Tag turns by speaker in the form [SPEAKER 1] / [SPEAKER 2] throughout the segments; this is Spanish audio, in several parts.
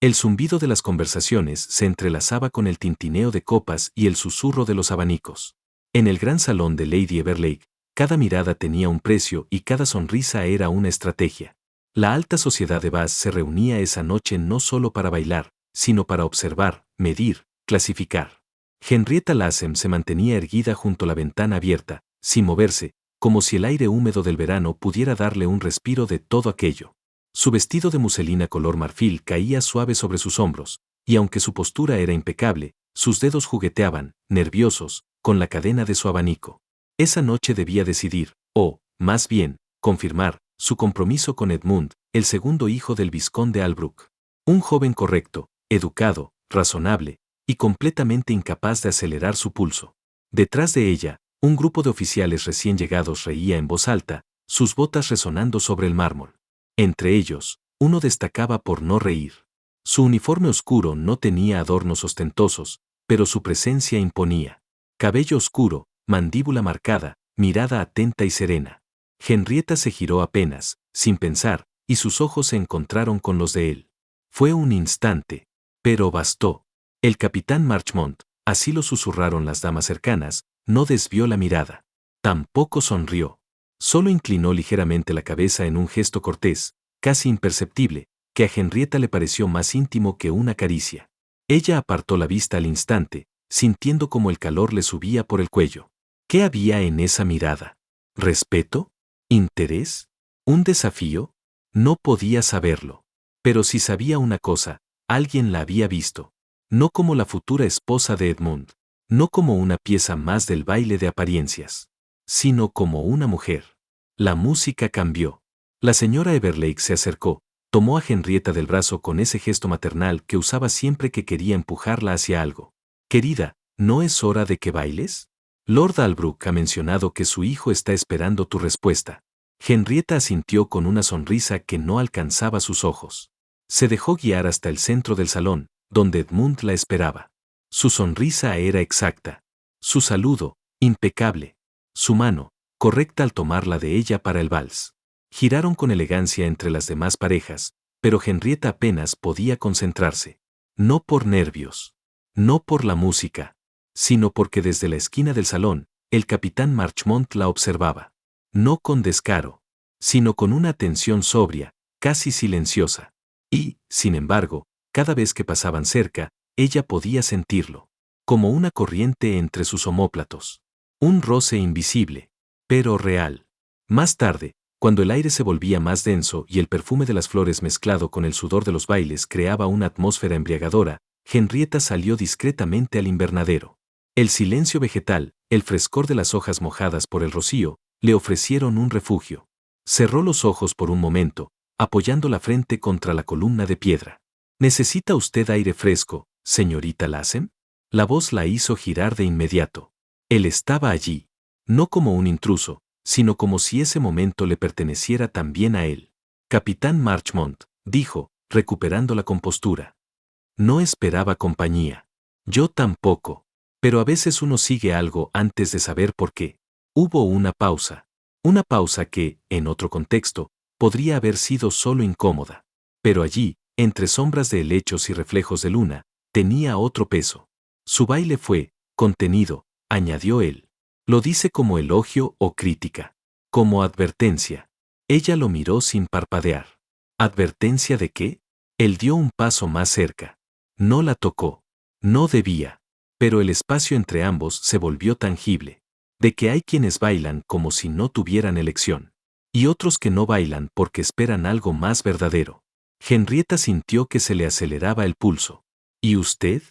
[SPEAKER 1] El zumbido de las conversaciones se entrelazaba con el tintineo de copas y el susurro de los abanicos. En el gran salón de Lady Everlake, cada mirada tenía un precio y cada sonrisa era una estrategia. La alta sociedad de Bath se reunía esa noche no solo para bailar, sino para observar, medir, clasificar. Henrietta Lasham se mantenía erguida junto a la ventana abierta, sin moverse, como si el aire húmedo del verano pudiera darle un respiro de todo aquello. Su vestido de muselina color marfil caía suave sobre sus hombros, y aunque su postura era impecable, sus dedos jugueteaban, nerviosos, con la cadena de su abanico. Esa noche debía decidir, o, más bien, confirmar, su compromiso con Edmund, el segundo hijo del vizconde Albrook. Un joven correcto, educado, razonable, y completamente incapaz de acelerar su pulso. Detrás de ella, un grupo de oficiales recién llegados reía en voz alta, sus botas resonando sobre el mármol. Entre ellos, uno destacaba por no reír. Su uniforme oscuro no tenía adornos ostentosos, pero su presencia imponía. Cabello oscuro, mandíbula marcada, mirada atenta y serena. Henrietta se giró apenas, sin pensar, y sus ojos se encontraron con los de él. Fue un instante, pero bastó. El capitán Marchmont, así lo susurraron las damas cercanas, no desvió la mirada. Tampoco sonrió. Solo inclinó ligeramente la cabeza en un gesto cortés, casi imperceptible, que a Henrietta le pareció más íntimo que una caricia. Ella apartó la vista al instante, sintiendo como el calor le subía por el cuello. ¿Qué había en esa mirada? ¿Respeto? ¿Interés? ¿Un desafío? No podía saberlo. Pero si sabía una cosa, alguien la había visto. No como la futura esposa de Edmund, no como una pieza más del baile de apariencias, sino como una mujer. La música cambió. La señora Everlake se acercó, tomó a Henrietta del brazo con ese gesto maternal que usaba siempre que quería empujarla hacia algo. Querida, ¿no es hora de que bailes? Lord Albrook ha mencionado que su hijo está esperando tu respuesta. Henrietta asintió con una sonrisa que no alcanzaba sus ojos. Se dejó guiar hasta el centro del salón, donde Edmund la esperaba. Su sonrisa era exacta. Su saludo, impecable. Su mano, correcta al tomarla de ella para el vals. Giraron con elegancia entre las demás parejas, pero Henrietta apenas podía concentrarse. No por nervios. No por la música. Sino porque desde la esquina del salón, el capitán Marchmont la observaba. No con descaro, sino con una atención sobria, casi silenciosa. Y, sin embargo, cada vez que pasaban cerca, ella podía sentirlo, como una corriente entre sus omóplatos. Un roce invisible, pero real. Más tarde, cuando el aire se volvía más denso y el perfume de las flores mezclado con el sudor de los bailes creaba una atmósfera embriagadora, Henrietta salió discretamente al invernadero. El silencio vegetal, el frescor de las hojas mojadas por el rocío, le ofrecieron un refugio. Cerró los ojos por un momento, apoyando la frente contra la columna de piedra. ¿Necesita usted aire fresco, señorita Lasham? La voz la hizo girar de inmediato. Él estaba allí, no como un intruso, sino como si ese momento le perteneciera también a él. Capitán Marchmont, dijo, recuperando la compostura. No esperaba compañía. Yo tampoco. Pero a veces uno sigue algo antes de saber por qué. Hubo una pausa. Una pausa que, en otro contexto, podría haber sido solo incómoda. Pero allí, entre sombras de helechos y reflejos de luna, tenía otro peso. Su baile fue, contenido, añadió él. Lo dice como elogio o crítica. Como advertencia. Ella lo miró sin parpadear. ¿Advertencia de qué? Él dio un paso más cerca. No la tocó. No debía. Pero el espacio entre ambos se volvió tangible. De que hay quienes bailan como si no tuvieran elección. Y otros que no bailan porque esperan algo más verdadero. Henrietta sintió que se le aceleraba el pulso. ¿Y usted?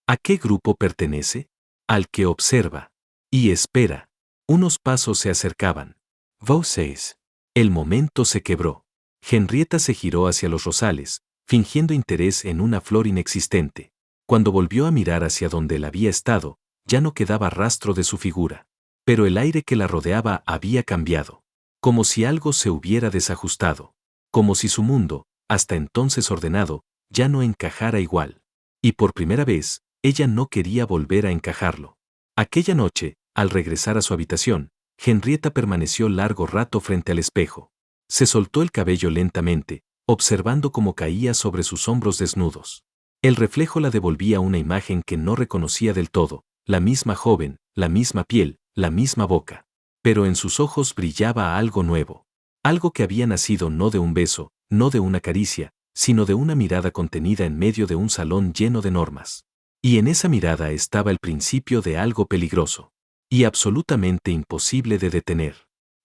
[SPEAKER 1] ¿A qué grupo pertenece? Al que observa. Y espera. Unos pasos se acercaban. Voces. El momento se quebró. Henrietta se giró hacia los rosales, fingiendo interés en una flor inexistente. Cuando volvió a mirar hacia donde él había estado, ya no quedaba rastro de su figura. Pero el aire que la rodeaba había cambiado. Como si algo se hubiera desajustado. Como si su mundo, hasta entonces ordenado, ya no encajara igual. Y por primera vez, ella no quería volver a encajarlo. Aquella noche, al regresar a su habitación, Henrietta permaneció largo rato frente al espejo. Se soltó el cabello lentamente, observando cómo caía sobre sus hombros desnudos. El reflejo la devolvía una imagen que no reconocía del todo, la misma joven, la misma piel, la misma boca. Pero en sus ojos brillaba algo nuevo. Algo que había nacido no de un beso, no de una caricia, sino de una mirada contenida en medio de un salón lleno de normas. Y en esa mirada estaba el principio de algo peligroso. Y absolutamente imposible de detener.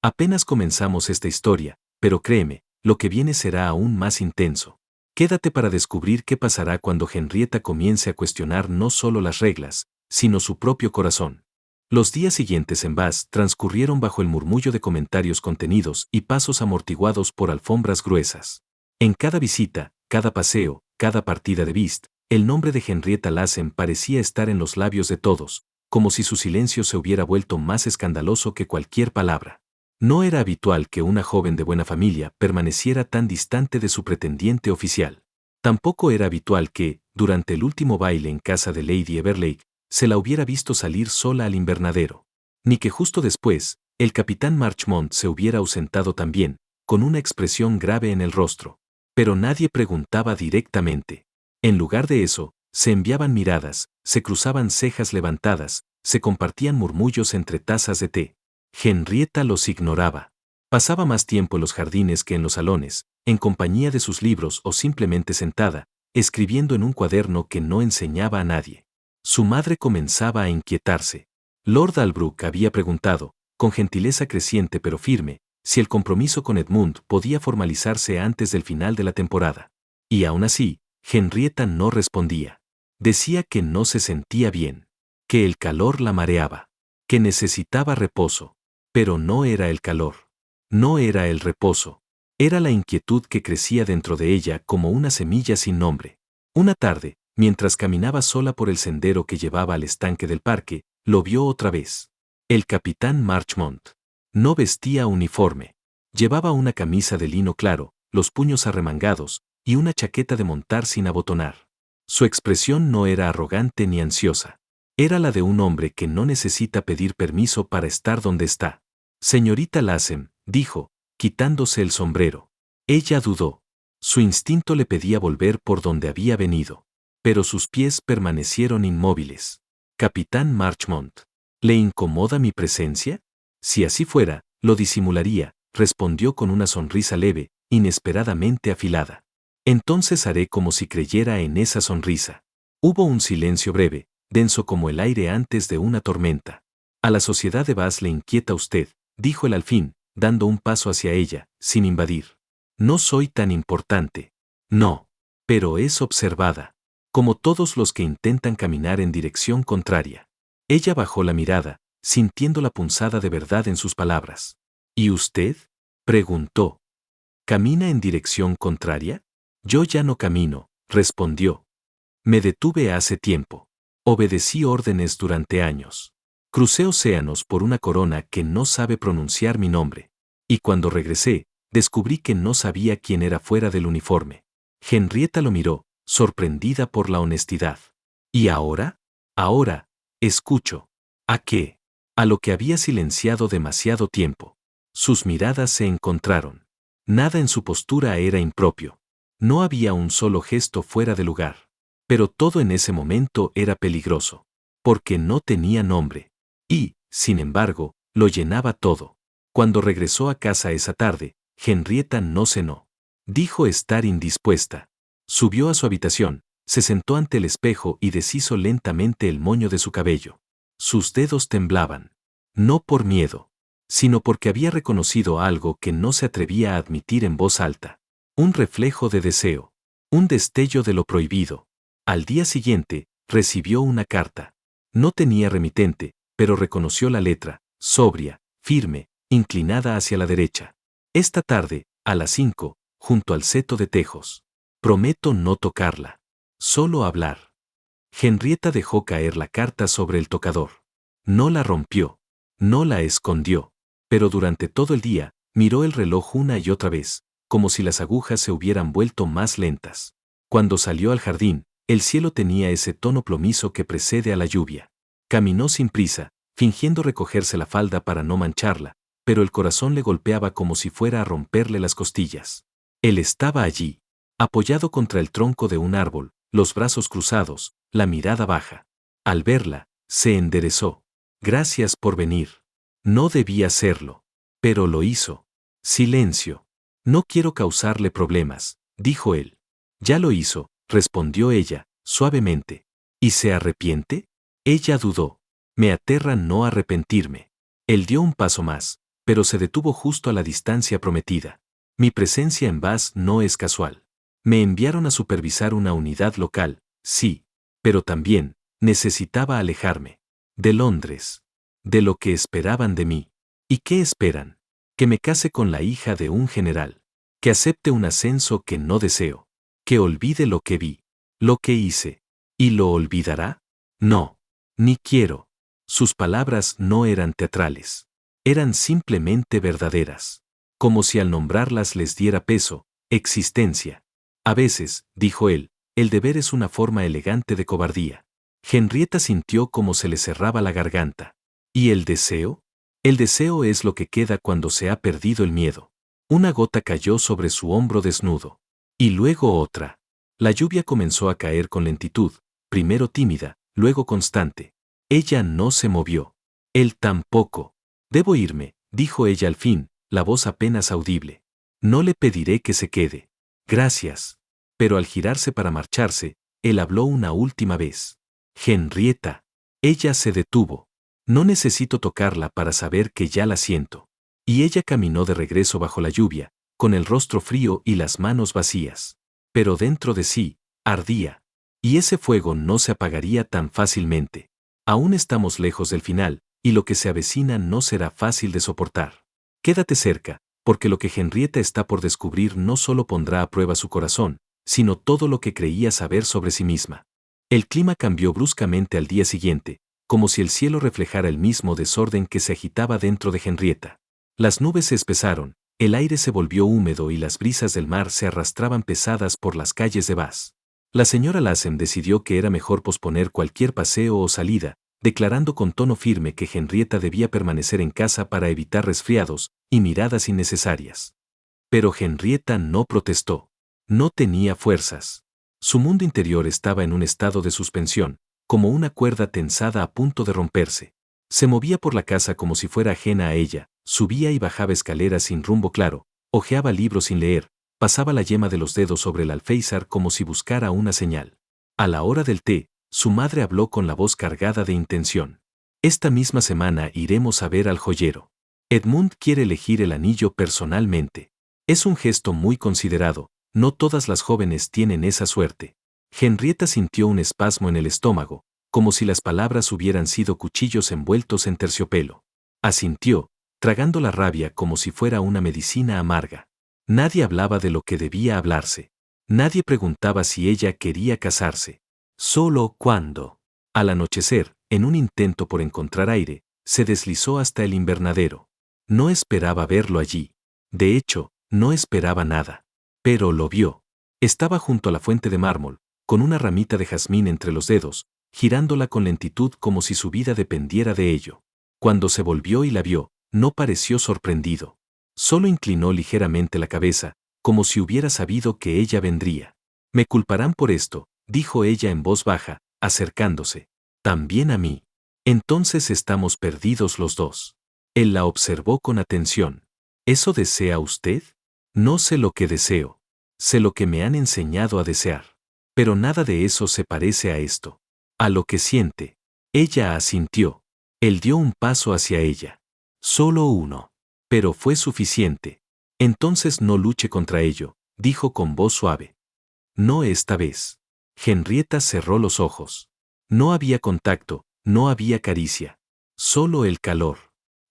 [SPEAKER 1] Apenas comenzamos esta historia, pero créeme, lo que viene será aún más intenso. Quédate para descubrir qué pasará cuando Henrietta comience a cuestionar no solo las reglas, sino su propio corazón. Los días siguientes en Bath transcurrieron bajo el murmullo de comentarios contenidos y pasos amortiguados por alfombras gruesas. En cada visita, cada paseo, cada partida de whist, el nombre de Henrietta Lacen parecía estar en los labios de todos, como si su silencio se hubiera vuelto más escandaloso que cualquier palabra. No era habitual que una joven de buena familia permaneciera tan distante de su pretendiente oficial. Tampoco era habitual que, durante el último baile en casa de Lady Everlake, se la hubiera visto salir sola al invernadero. Ni que justo después, el capitán Marchmont se hubiera ausentado también, con una expresión grave en el rostro. Pero nadie preguntaba directamente. En lugar de eso, se enviaban miradas, se cruzaban cejas levantadas, se compartían murmullos entre tazas de té. Henrietta los ignoraba. Pasaba más tiempo en los jardines que en los salones, en compañía de sus libros o simplemente sentada, escribiendo en un cuaderno que no enseñaba a nadie. Su madre comenzaba a inquietarse. Lord Albrook había preguntado, con gentileza creciente pero firme, si el compromiso con Edmund podía formalizarse antes del final de la temporada. Y aún así, Henrietta no respondía. Decía que no se sentía bien, que el calor la mareaba, que necesitaba reposo. Pero no era el calor. No era el reposo. Era la inquietud que crecía dentro de ella como una semilla sin nombre. Una tarde, mientras caminaba sola por el sendero que llevaba al estanque del parque, lo vio otra vez. El capitán Marchmont. No vestía uniforme. Llevaba una camisa de lino claro, los puños arremangados, y una chaqueta de montar sin abotonar. Su expresión no era arrogante ni ansiosa. Era la de un hombre que no necesita pedir permiso para estar donde está. Señorita Lacen, dijo, quitándose el sombrero. Ella dudó. Su instinto le pedía volver por donde había venido. Pero sus pies permanecieron inmóviles. Capitán Marchmont, ¿le incomoda mi presencia? Si así fuera, lo disimularía, respondió con una sonrisa leve, inesperadamente afilada. Entonces haré como si creyera en esa sonrisa. Hubo un silencio breve, denso como el aire antes de una tormenta. A la sociedad de Bath le inquieta usted, dijo él al fin, dando un paso hacia ella, sin invadir. No soy tan importante. No. Pero es observada. Como todos los que intentan caminar en dirección contraria. Ella bajó la mirada, sintiendo la punzada de verdad en sus palabras. ¿Y usted? Preguntó. ¿Camina en dirección contraria? Yo ya no camino, respondió. Me detuve hace tiempo. Obedecí órdenes durante años. Crucé océanos por una corona que no sabe pronunciar mi nombre. Y cuando regresé, descubrí que no sabía quién era fuera del uniforme. Henrietta lo miró, sorprendida por la honestidad. ¿Y ahora? Ahora, escucho. ¿A qué? A lo que había silenciado demasiado tiempo. Sus miradas se encontraron. Nada en su postura era impropio. No había un solo gesto fuera de lugar. Pero todo en ese momento era peligroso. Porque no tenía nombre. Y, sin embargo, lo llenaba todo. Cuando regresó a casa esa tarde, Henrietta no cenó. Dijo estar indispuesta. Subió a su habitación, se sentó ante el espejo y deshizo lentamente el moño de su cabello. Sus dedos temblaban. No por miedo, sino porque había reconocido algo que no se atrevía a admitir en voz alta. Un reflejo de deseo. Un destello de lo prohibido. Al día siguiente, recibió una carta. No tenía remitente, pero reconoció la letra, sobria, firme, inclinada hacia la derecha. Esta tarde, a las 5, junto al seto de tejos. Prometo no tocarla. Solo hablar. Henrietta dejó caer la carta sobre el tocador. No la rompió. No la escondió. Pero durante todo el día, miró el reloj una y otra vez, como si las agujas se hubieran vuelto más lentas. Cuando salió al jardín, el cielo tenía ese tono plomizo que precede a la lluvia. Caminó sin prisa, fingiendo recogerse la falda para no mancharla, pero el corazón le golpeaba como si fuera a romperle las costillas. Él estaba allí, apoyado contra el tronco de un árbol, los brazos cruzados, la mirada baja. Al verla, se enderezó. Gracias por venir. No debía hacerlo. Pero lo hizo. Silencio. No quiero causarle problemas, dijo él. Ya lo hizo, respondió ella, suavemente. ¿Y se arrepiente? Ella dudó. Me aterra no arrepentirme. Él dio un paso más, pero se detuvo justo a la distancia prometida. Mi presencia en Bath no es casual. Me enviaron a supervisar una unidad local, sí, pero también necesitaba alejarme. De Londres. De lo que esperaban de mí. ¿Y qué esperan? Que me case con la hija de un general. Que acepte un ascenso que no deseo. Que olvide lo que vi. Lo que hice. ¿Y lo olvidará? No. Ni quiero. Sus palabras no eran teatrales. Eran simplemente verdaderas. Como si al nombrarlas les diera peso, existencia. A veces, dijo él, el deber es una forma elegante de cobardía. Henrietta sintió como se le cerraba la garganta. ¿Y el deseo? El deseo es lo que queda cuando se ha perdido el miedo. Una gota cayó sobre su hombro desnudo. Y luego otra. La lluvia comenzó a caer con lentitud, primero tímida, luego constante. Ella no se movió. Él tampoco. Debo irme, dijo ella al fin, la voz apenas audible. No le pediré que se quede. Gracias. Pero al girarse para marcharse, él habló una última vez. Henrietta. Ella se detuvo. No necesito tocarla para saber que ya la siento. Y ella caminó de regreso bajo la lluvia, con el rostro frío y las manos vacías. Pero dentro de sí, ardía. Y ese fuego no se apagaría tan fácilmente. Aún estamos lejos del final, y lo que se avecina no será fácil de soportar. Quédate cerca, porque lo que Henrietta está por descubrir no solo pondrá a prueba su corazón, sino todo lo que creía saber sobre sí misma. El clima cambió bruscamente al día siguiente, como si el cielo reflejara el mismo desorden que se agitaba dentro de Henrietta. Las nubes se espesaron, el aire se volvió húmedo y las brisas del mar se arrastraban pesadas por las calles de Bath. La señora Lassem decidió que era mejor posponer cualquier paseo o salida, declarando con tono firme que Henrietta debía permanecer en casa para evitar resfriados y miradas innecesarias. Pero Henrietta no protestó. No tenía fuerzas. Su mundo interior estaba en un estado de suspensión, como una cuerda tensada a punto de romperse. Se movía por la casa como si fuera ajena a ella, subía y bajaba escaleras sin rumbo claro, hojeaba libros sin leer, pasaba la yema de los dedos sobre el alféizar como si buscara una señal. A la hora del té, su madre habló con la voz cargada de intención. Esta misma semana iremos a ver al joyero. Edmund quiere elegir el anillo personalmente. Es un gesto muy considerado, no todas las jóvenes tienen esa suerte. Henrietta sintió un espasmo en el estómago, como si las palabras hubieran sido cuchillos envueltos en terciopelo. Asintió, tragando la rabia como si fuera una medicina amarga. Nadie hablaba de lo que debía hablarse. Nadie preguntaba si ella quería casarse. Solo cuando, al anochecer, en un intento por encontrar aire, se deslizó hasta el invernadero. No esperaba verlo allí. De hecho, no esperaba nada. Pero lo vio. Estaba junto a la fuente de mármol, con una ramita de jazmín entre los dedos, girándola con lentitud como si su vida dependiera de ello. Cuando se volvió y la vio, no pareció sorprendido. Solo inclinó ligeramente la cabeza, como si hubiera sabido que ella vendría. Me culparán por esto, dijo ella en voz baja, acercándose. También a mí. Entonces estamos perdidos los dos. Él la observó con atención. ¿Eso desea usted? No sé lo que deseo. Sé lo que me han enseñado a desear. Pero nada de eso se parece a esto. A lo que siente. Ella asintió. Él dio un paso hacia ella. Solo uno. Pero fue suficiente. Entonces no luche contra ello, dijo con voz suave. No esta vez. Henrietta cerró los ojos. No había contacto, no había caricia. Solo el calor.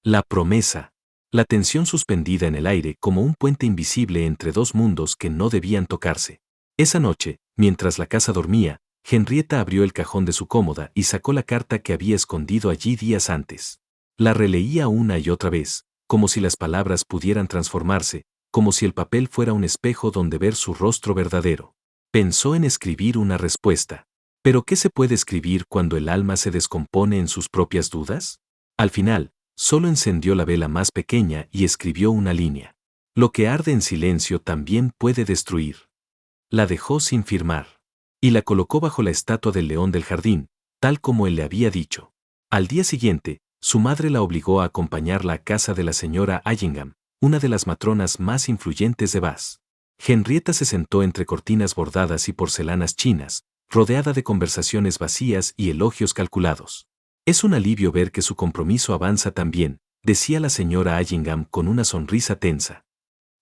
[SPEAKER 1] La promesa. La tensión suspendida en el aire como un puente invisible entre dos mundos que no debían tocarse. Esa noche, mientras la casa dormía, Henrietta abrió el cajón de su cómoda y sacó la carta que había escondido allí días antes. La releía una y otra vez, como si las palabras pudieran transformarse, como si el papel fuera un espejo donde ver su rostro verdadero. Pensó en escribir una respuesta. ¿Pero qué se puede escribir cuando el alma se descompone en sus propias dudas? Al final, solo encendió la vela más pequeña y escribió una línea. Lo que arde en silencio también puede destruir. La dejó sin firmar. Y la colocó bajo la estatua del león del jardín, tal como él le había dicho. Al día siguiente, su madre la obligó a acompañarla a casa de la señora Allingham, una de las matronas más influyentes de Bath. Henrietta se sentó entre cortinas bordadas y porcelanas chinas, rodeada de conversaciones vacías y elogios calculados. Es un alivio ver que su compromiso avanza tan bien, decía la señora Allingham con una sonrisa tensa.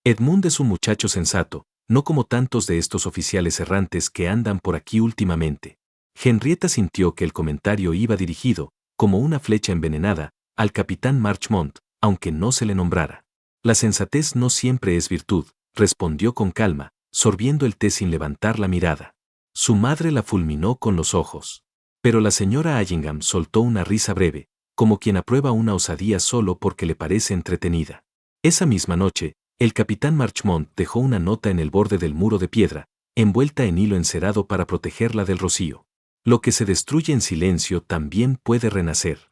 [SPEAKER 1] Edmund es un muchacho sensato, no como tantos de estos oficiales errantes que andan por aquí últimamente. Henrietta sintió que el comentario iba dirigido, como una flecha envenenada, al capitán Marchmont, aunque no se le nombrara. La sensatez no siempre es virtud, respondió con calma, sorbiendo el té sin levantar la mirada. Su madre la fulminó con los ojos. Pero la señora Allingham soltó una risa breve, como quien aprueba una osadía solo porque le parece entretenida. Esa misma noche, el capitán Marchmont dejó una nota en el borde del muro de piedra, envuelta en hilo encerado para protegerla del rocío. Lo que se destruye en silencio también puede renacer.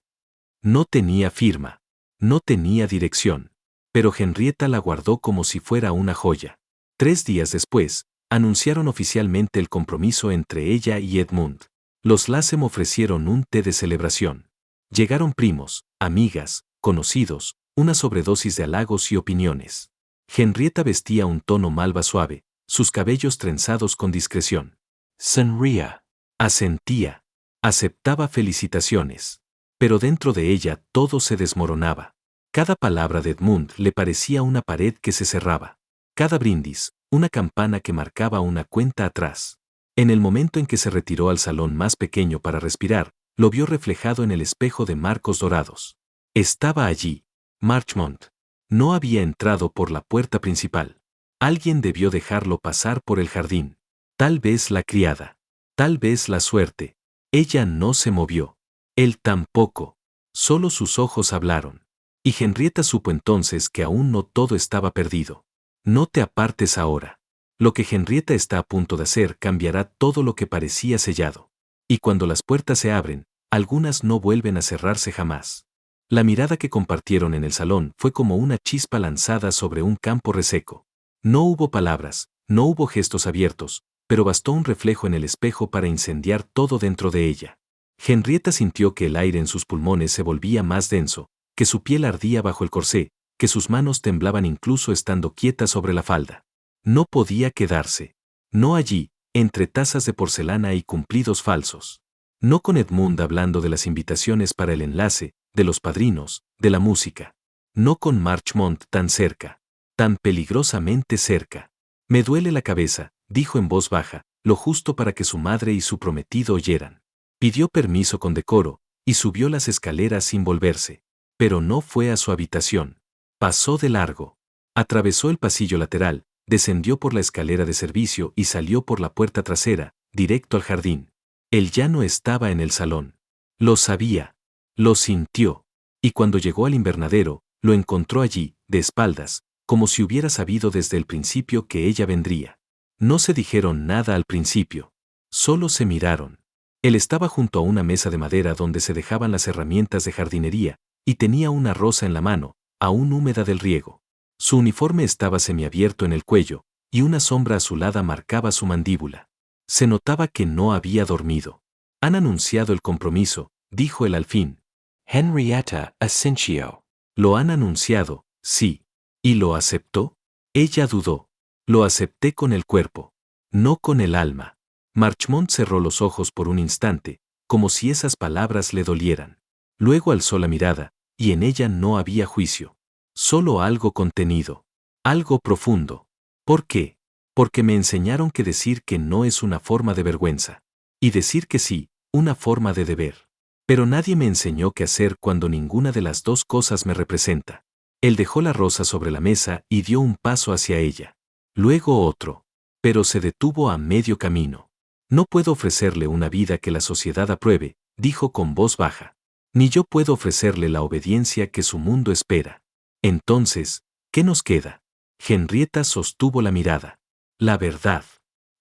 [SPEAKER 1] No tenía firma. No tenía dirección. Pero Henrietta la guardó como si fuera una joya. 3 días después, anunciaron oficialmente el compromiso entre ella y Edmund. Los Lassem ofrecieron un té de celebración. Llegaron primos, amigas, conocidos, una sobredosis de halagos y opiniones. Henrietta vestía un tono malva suave, sus cabellos trenzados con discreción. Sonría. Asentía. Aceptaba felicitaciones. Pero dentro de ella todo se desmoronaba. Cada palabra de Edmund le parecía una pared que se cerraba. Cada brindis, una campana que marcaba una cuenta atrás. En el momento en que se retiró al salón más pequeño para respirar, lo vio reflejado en el espejo de marcos dorados. Estaba allí. Marchmont. No había entrado por la puerta principal. Alguien debió dejarlo pasar por el jardín. Tal vez la criada. Tal vez la suerte. Ella no se movió. Él tampoco. Solo sus ojos hablaron. Y Henrietta supo entonces que aún no todo estaba perdido. No te apartes ahora. Lo que Henrietta está a punto de hacer cambiará todo lo que parecía sellado. Y cuando las puertas se abren, algunas no vuelven a cerrarse jamás. La mirada que compartieron en el salón fue como una chispa lanzada sobre un campo reseco. No hubo palabras, no hubo gestos abiertos, pero bastó un reflejo en el espejo para incendiar todo dentro de ella. Henrietta sintió que el aire en sus pulmones se volvía más denso, que su piel ardía bajo el corsé, que sus manos temblaban incluso estando quieta sobre la falda. No podía quedarse. No allí, entre tazas de porcelana y cumplidos falsos. No con Edmund hablando de las invitaciones para el enlace, de los padrinos, de la música. No con Marchmont tan cerca. Tan peligrosamente cerca. Me duele la cabeza, dijo en voz baja, lo justo para que su madre y su prometido oyeran. Pidió permiso con decoro, y subió las escaleras sin volverse. Pero no fue a su habitación. Pasó de largo. Atravesó el pasillo lateral, descendió por la escalera de servicio y salió por la puerta trasera, directo al jardín. Él ya no estaba en el salón. Lo sabía. Lo sintió. Y cuando llegó al invernadero, lo encontró allí, de espaldas, como si hubiera sabido desde el principio que ella vendría. No se dijeron nada al principio. Solo se miraron. Él estaba junto a una mesa de madera donde se dejaban las herramientas de jardinería, y tenía una rosa en la mano, aún húmeda del riego. Su uniforme estaba semiabierto en el cuello, y una sombra azulada marcaba su mandíbula. Se notaba que no había dormido. Han anunciado el compromiso, dijo él al fin. Henrietta Asensio. Lo han anunciado, sí. ¿Y lo aceptó? Ella dudó. Lo acepté con el cuerpo, no con el alma. Marchmont cerró los ojos por un instante, como si esas palabras le dolieran. Luego alzó la mirada, y en ella no había juicio. Solo algo contenido. Algo profundo. ¿Por qué? Porque me enseñaron que decir que no es una forma de vergüenza. Y decir que sí, una forma de deber. Pero nadie me enseñó qué hacer cuando ninguna de las dos cosas me representa. Él dejó la rosa sobre la mesa y dio un paso hacia ella. Luego otro. Pero se detuvo a medio camino. No puedo ofrecerle una vida que la sociedad apruebe, dijo con voz baja. Ni yo puedo ofrecerle la obediencia que su mundo espera. Entonces, ¿qué nos queda? Henrietta sostuvo la mirada. La verdad.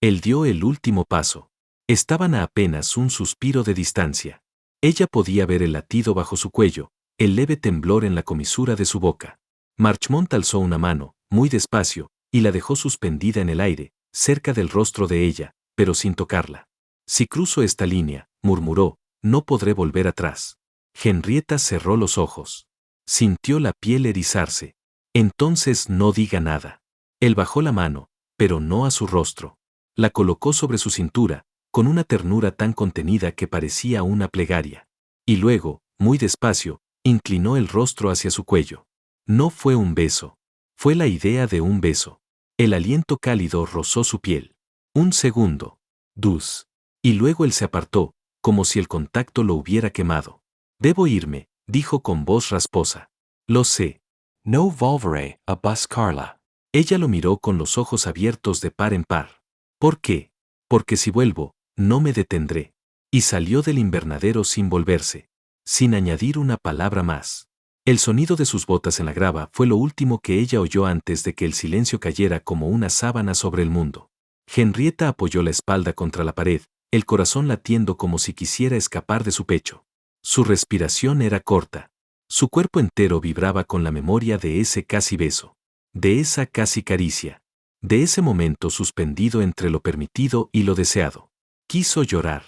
[SPEAKER 1] Él dio el último paso. Estaban a apenas un suspiro de distancia. Ella podía ver el latido bajo su cuello, el leve temblor en la comisura de su boca. Marchmont alzó una mano, muy despacio, y la dejó suspendida en el aire, cerca del rostro de ella, pero sin tocarla. Si cruzo esta línea, murmuró, no podré volver atrás. Henrietta cerró los ojos. Sintió la piel erizarse. Entonces no diga nada. Él bajó la mano, pero no a su rostro. La colocó sobre su cintura, con una ternura tan contenida que parecía una plegaria. Y luego, muy despacio, inclinó el rostro hacia su cuello. No fue un beso. Fue la idea de un beso. El aliento cálido rozó su piel. Un segundo. Dus. Y luego él se apartó, como si el contacto lo hubiera quemado. Debo irme, dijo con voz rasposa. Lo sé. No volveré a buscarla. Ella lo miró con los ojos abiertos de par en par. ¿Por qué? Porque si vuelvo, no me detendré. Y salió del invernadero sin volverse, sin añadir una palabra más. El sonido de sus botas en la grava fue lo último que ella oyó antes de que el silencio cayera como una sábana sobre el mundo. Henrietta apoyó la espalda contra la pared, el corazón latiendo como si quisiera escapar de su pecho. Su respiración era corta. Su cuerpo entero vibraba con la memoria de ese casi beso, de esa casi caricia, de ese momento suspendido entre lo permitido y lo deseado. Quiso llorar,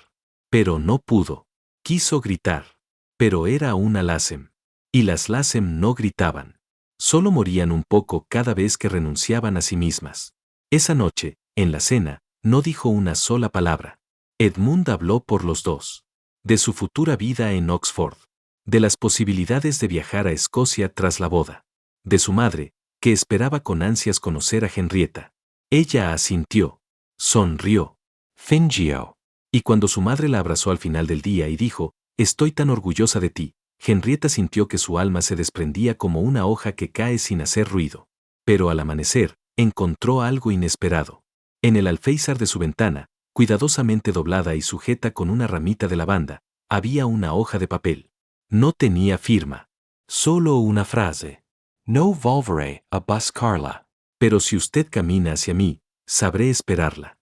[SPEAKER 1] pero no pudo. Quiso gritar, pero era una LASEM. Y las LASEM no gritaban. Solo morían un poco cada vez que renunciaban a sí mismas. Esa noche, en la cena, no dijo una sola palabra. Edmund habló por los dos. De su futura vida en Oxford. De las posibilidades de viajar a Escocia tras la boda. De su madre, que esperaba con ansias conocer a Henrietta. Ella asintió. Sonrió. Fingió. Y cuando su madre la abrazó al final del día y dijo, «Estoy tan orgullosa de ti», Henrietta sintió que su alma se desprendía como una hoja que cae sin hacer ruido. Pero al amanecer, encontró algo inesperado. En el alféizar de su ventana, cuidadosamente doblada y sujeta con una ramita de lavanda, había una hoja de papel. No tenía firma. Solo una frase. No volveré a buscarla. Pero si usted camina hacia mí, sabré esperarla.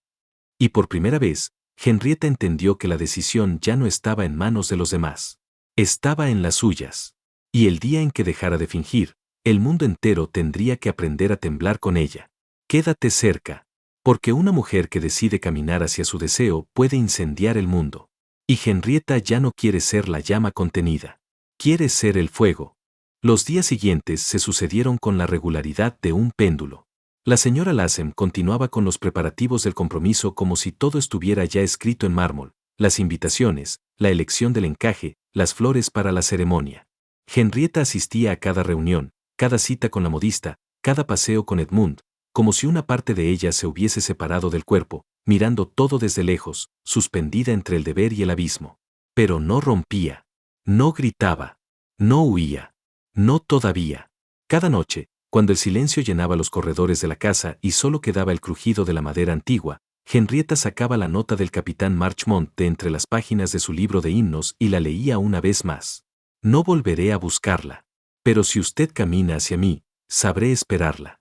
[SPEAKER 1] Y por primera vez, Henrietta entendió que la decisión ya no estaba en manos de los demás. Estaba en las suyas. Y el día en que dejara de fingir, el mundo entero tendría que aprender a temblar con ella. Quédate cerca. Porque una mujer que decide caminar hacia su deseo puede incendiar el mundo. Y Henrietta ya no quiere ser la llama contenida. Quiere ser el fuego. Los días siguientes se sucedieron con la regularidad de un péndulo. La señora LASEM continuaba con los preparativos del compromiso como si todo estuviera ya escrito en mármol, las invitaciones, la elección del encaje, las flores para la ceremonia. Henrietta asistía a cada reunión, cada cita con la modista, cada paseo con Edmund, como si una parte de ella se hubiese separado del cuerpo, mirando todo desde lejos, suspendida entre el deber y el abismo. Pero no rompía, no gritaba, no huía, no todavía. Cada noche, cuando el silencio llenaba los corredores de la casa y solo quedaba el crujido de la madera antigua, Henrietta sacaba la nota del capitán Marchmont de entre las páginas de su libro de himnos y la leía una vez más. No volveré a buscarla. Pero si usted camina hacia mí, sabré esperarla.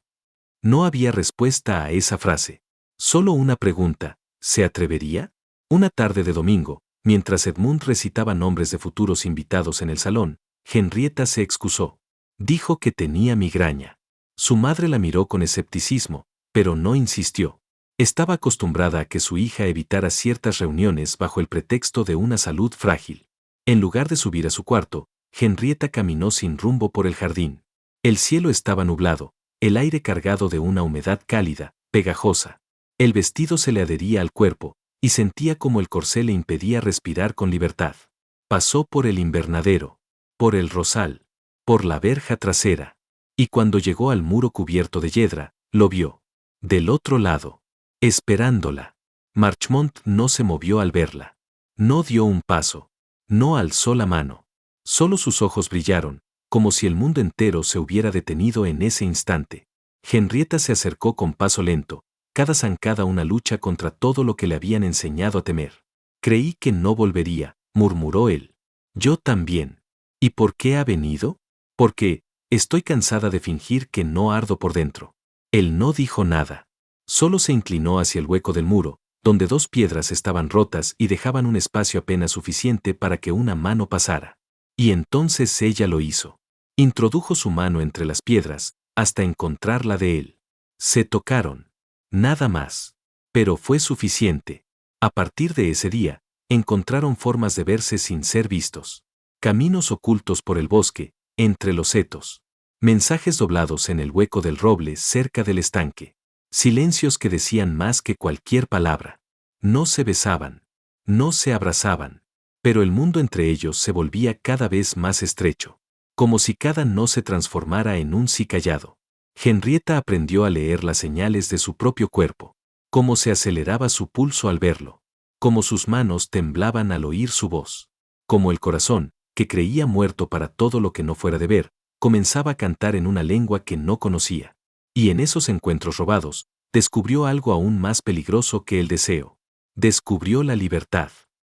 [SPEAKER 1] No había respuesta a esa frase. Solo una pregunta, ¿se atrevería? Una tarde de domingo, mientras Edmund recitaba nombres de futuros invitados en el salón, Henrietta se excusó. Dijo que tenía migraña. Su madre la miró con escepticismo, pero no insistió. Estaba acostumbrada a que su hija evitara ciertas reuniones bajo el pretexto de una salud frágil. En lugar de subir a su cuarto, Henrietta caminó sin rumbo por el jardín. El cielo estaba nublado, el aire cargado de una humedad cálida, pegajosa. El vestido se le adhería al cuerpo, y sentía como el corsé le impedía respirar con libertad. Pasó por el invernadero, por el rosal, por la verja trasera, y cuando llegó al muro cubierto de yedra, lo vio. Del otro lado, esperándola. Marchmont no se movió al verla. No dio un paso. No alzó la mano. Solo sus ojos brillaron, como si el mundo entero se hubiera detenido en ese instante. Henrietta se acercó con paso lento, cada zancada una lucha contra todo lo que le habían enseñado a temer. Creí que no volvería, murmuró él. Yo también. ¿Y por qué ha venido? Porque, estoy cansada de fingir que no ardo por dentro. Él no dijo nada. Solo se inclinó hacia el hueco del muro, donde dos piedras estaban rotas y dejaban un espacio apenas suficiente para que una mano pasara. Y entonces ella lo hizo. Introdujo su mano entre las piedras, hasta encontrar la de él. Se tocaron. Nada más. Pero fue suficiente. A partir de ese día, encontraron formas de verse sin ser vistos. Caminos ocultos por el bosque, entre los setos. Mensajes doblados en el hueco del roble cerca del estanque. Silencios que decían más que cualquier palabra. No se besaban. No se abrazaban. Pero el mundo entre ellos se volvía cada vez más estrecho. Como si cada no se transformara en un sí callado. Henrietta aprendió a leer las señales de su propio cuerpo. Cómo se aceleraba su pulso al verlo. Cómo sus manos temblaban al oír su voz. Cómo el corazón, que creía muerto para todo lo que no fuera de ver, comenzaba a cantar en una lengua que no conocía. Y en esos encuentros robados, descubrió algo aún más peligroso que el deseo. Descubrió la libertad.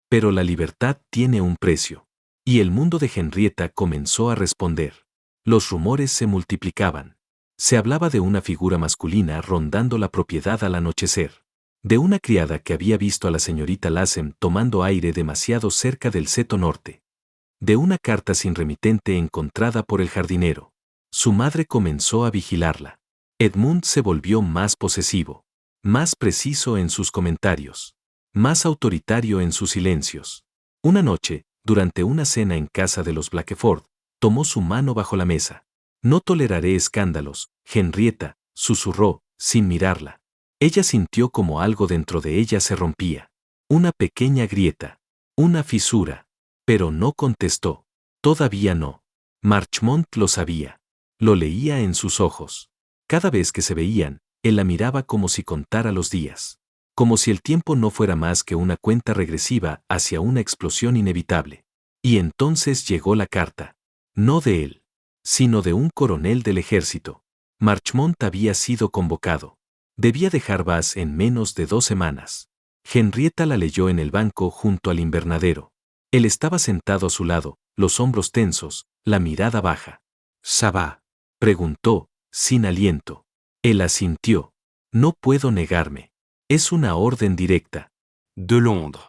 [SPEAKER 1] Pero la libertad tiene un precio. Y el mundo de Henrietta comenzó a responder. Los rumores se multiplicaban. Se hablaba de una figura masculina rondando la propiedad al anochecer. De una criada que había visto a la señorita Lassem tomando aire demasiado cerca del seto norte. De una carta sin remitente encontrada por el jardinero. Su madre comenzó a vigilarla. Edmund se volvió más posesivo. Más preciso en sus comentarios. Más autoritario en sus silencios. Una noche, durante una cena en casa de los Blackford, tomó su mano bajo la mesa. No toleraré escándalos, Henrietta, susurró, sin mirarla. Ella sintió como algo dentro de ella se rompía. Una pequeña grieta. Una fisura. Pero no contestó. Todavía no. Marchmont lo sabía. Lo leía en sus ojos. Cada vez que se veían, él la miraba como si contara los días. Como si el tiempo no fuera más que una cuenta regresiva hacia una explosión inevitable. Y entonces llegó la carta. No de él, sino de un coronel del ejército. Marchmont había sido convocado. Debía dejar Bath en menos de 2 semanas. Henrietta la leyó en el banco junto al invernadero. Él estaba sentado a su lado, los hombros tensos, la mirada baja. «¿Ça va?», preguntó, sin aliento. Él asintió. «No puedo negarme. Es una orden directa. De Londres».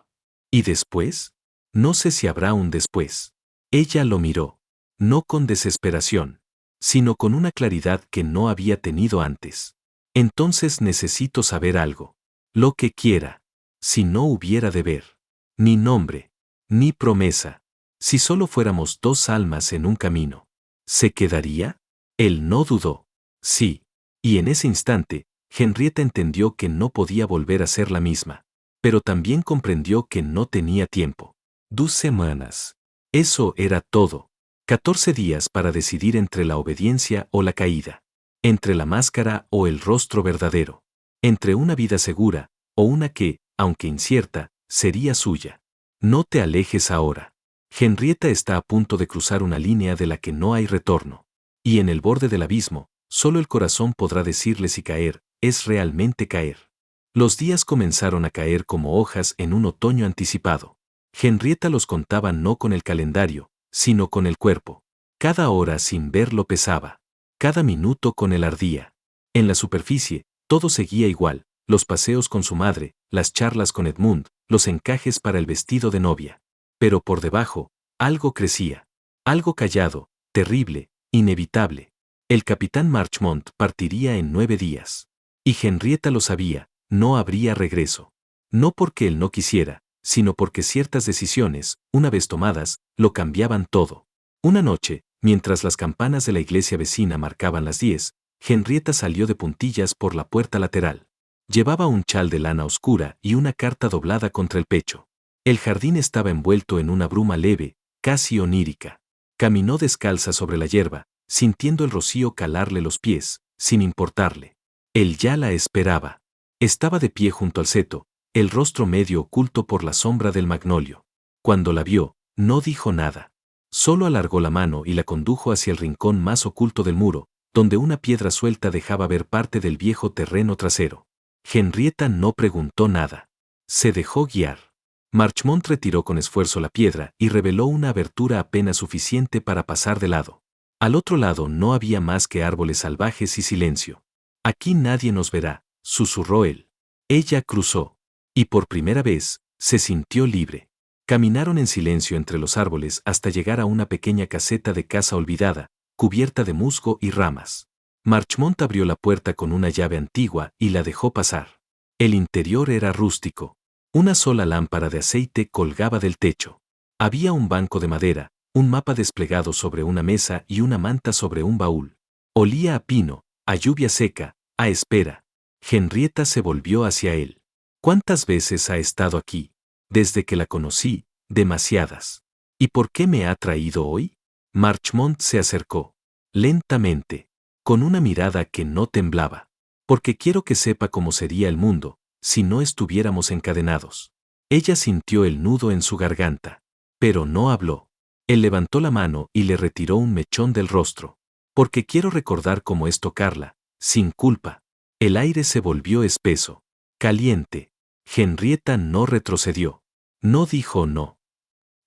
[SPEAKER 1] ¿Y después? No sé si habrá un después. Ella lo miró. No con desesperación, sino con una claridad que no había tenido antes. Entonces necesito saber algo. Lo que quiera. Si no hubiera deber. Ni nombre. Ni promesa. Si solo fuéramos 2 almas en un camino. ¿Se quedaría? Él no dudó. Sí. Y en ese instante, Henrietta entendió que no podía volver a ser la misma. Pero también comprendió que no tenía tiempo. 2 semanas. Eso era todo. 14 días para decidir entre la obediencia o la caída. Entre la máscara o el rostro verdadero. Entre una vida segura, o una que, aunque incierta, sería suya. No te alejes ahora. Henrietta está a punto de cruzar una línea de la que no hay retorno. Y en el borde del abismo, solo el corazón podrá decirle si caer, es realmente caer. Los días comenzaron a caer como hojas en un otoño anticipado. Henrietta los contaba no con el calendario, sino con el cuerpo. Cada hora sin verlo pesaba. Cada minuto con él ardía. En la superficie, todo seguía igual, los paseos con su madre, las charlas con Edmund, los encajes para el vestido de novia. Pero por debajo, algo crecía. Algo callado, terrible, inevitable. El capitán Marchmont partiría en 9 días. Y Henrietta lo sabía, no habría regreso. No porque él no quisiera, sino porque ciertas decisiones, una vez tomadas, lo cambiaban todo. Una noche, mientras las campanas de la iglesia vecina marcaban las 10, Henrietta salió de puntillas por la puerta lateral. Llevaba un chal de lana oscura y una carta doblada contra el pecho. El jardín estaba envuelto en una bruma leve, casi onírica. Caminó descalza sobre la hierba, sintiendo el rocío calarle los pies, sin importarle. Él ya la esperaba. Estaba de pie junto al seto, el rostro medio oculto por la sombra del magnolio. Cuando la vio, no dijo nada. Solo alargó la mano y la condujo hacia el rincón más oculto del muro, donde una piedra suelta dejaba ver parte del viejo terreno trasero. Henrietta no preguntó nada. Se dejó guiar. Marchmont retiró con esfuerzo la piedra y reveló una abertura apenas suficiente para pasar de lado. Al otro lado no había más que árboles salvajes y silencio. «Aquí nadie nos verá», susurró él. Ella cruzó. Y por primera vez, se sintió libre. Caminaron en silencio entre los árboles hasta llegar a una pequeña caseta de casa olvidada, cubierta de musgo y ramas. Marchmont abrió la puerta con una llave antigua y la dejó pasar. El interior era rústico. Una sola lámpara de aceite colgaba del techo. Había un banco de madera, un mapa desplegado sobre una mesa y una manta sobre un baúl. Olía a pino, a lluvia seca, a espera. Henrietta se volvió hacia él. ¿Cuántas veces ha estado aquí? Desde que la conocí, demasiadas. ¿Y por qué me ha traído hoy? Marchmont se acercó. Lentamente. Con una mirada que no temblaba. Porque quiero que sepa cómo sería el mundo, si no estuviéramos encadenados. Ella sintió el nudo en su garganta. Pero no habló. Él levantó la mano y le retiró un mechón del rostro. Porque quiero recordar cómo es tocarla, sin culpa. El aire se volvió espeso, caliente. Henrietta no retrocedió. No dijo no.